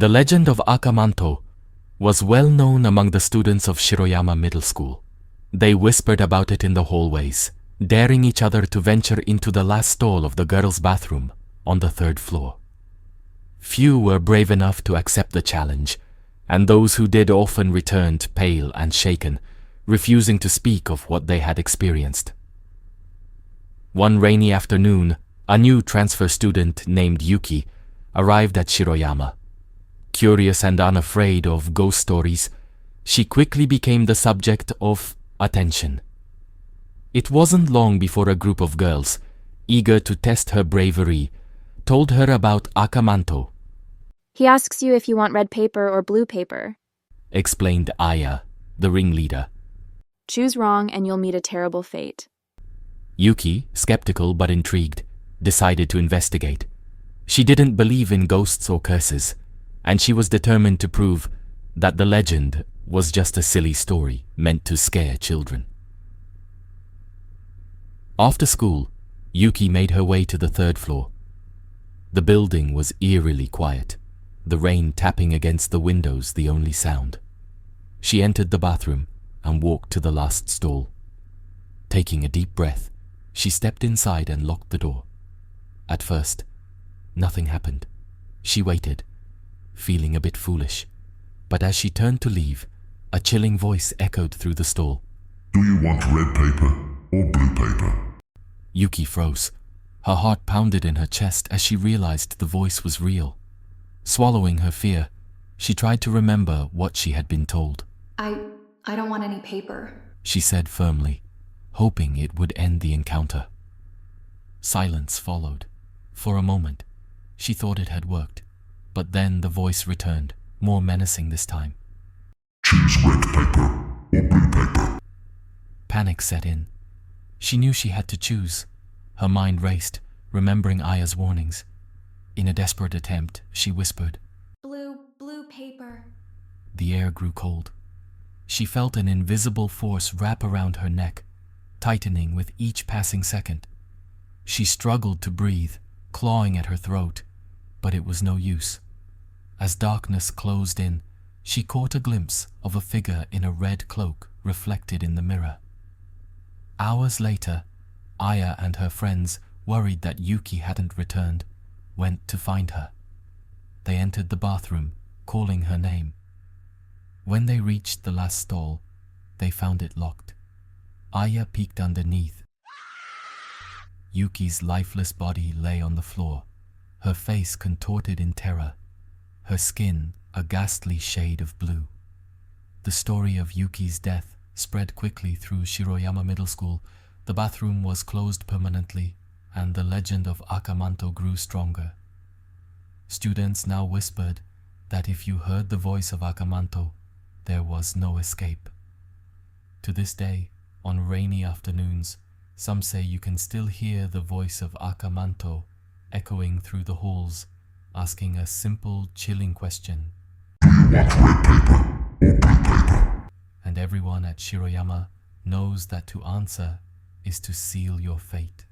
The legend of Akamanto was well known among the students of Shiroyama Middle School. They whispered about it in the hallways, daring each other to venture into the last stall of the girls' bathroom on the 3rd floor. Few were brave enough to accept the challenge, and those who did often returned pale and shaken, refusing to speak of what they had experienced. One rainy afternoon, a new transfer student named Yuki arrived at Shiroyama. Curious and unafraid of ghost stories, she quickly became the subject of attention. It wasn't long before a group of girls, eager to test her bravery, told her about Akamanto. He asks you if you want red paper or blue paper, Explained Aya, the ringleader. Choose wrong and you'll meet a terrible fate. Yuki, skeptical but intrigued, decided to investigate. She didn't believe in ghosts or curses, and she was determined to prove that the legend was just a silly story meant to scare children. After school, Yuki made her way to the 3rd floor. The building was eerily quiet, the rain tapping against the windows the only sound. She entered the bathroom and walked to the last stall. Taking a deep breath, she stepped inside and locked the door. At first, nothing happened. She waited, feeling a bit foolish, but as she turned to leave, a chilling voice echoed through the stall. Do you want red paper or blue paper? Yuki froze. Her heart pounded in her chest as she realized the voice was real. Swallowing her fear, she tried to remember what she had been told. I don't want any paper, She said firmly, hoping it would end the encounter. Silence followed. For a moment, she thought it had worked, but then the voice returned, more menacing this time. Choose red paper or blue paper. Panic set in. She knew she had to choose. Her mind raced, remembering Aya's warnings. In a desperate attempt, she whispered. Blue paper. The air grew cold. She felt an invisible force wrap around her neck, tightening with each passing second. She struggled to breathe, clawing at her throat, but it was no use. As darkness closed in, she caught a glimpse of a figure in a red cloak reflected in the mirror. Hours later, Aya and her friends, worried that Yuki hadn't returned, went to find her. They entered the bathroom, calling her name. When they reached the last stall, they found it locked. Aya peeked underneath. Yuki's lifeless body lay on the floor, her face contorted in terror, her skin a ghastly shade of blue. The story of Yuki's death spread quickly through Shiroyama Middle School. The bathroom was closed permanently, and the legend of Akamanto grew stronger. Students now whispered that if you heard the voice of Akamanto, there was no escape. To this day, on rainy afternoons, some say you can still hear the voice of Akamanto echoing through the halls, asking a simple, chilling question. Do you want red paper or blue paper? And everyone at Shiroyama knows that to answer is to seal your fate.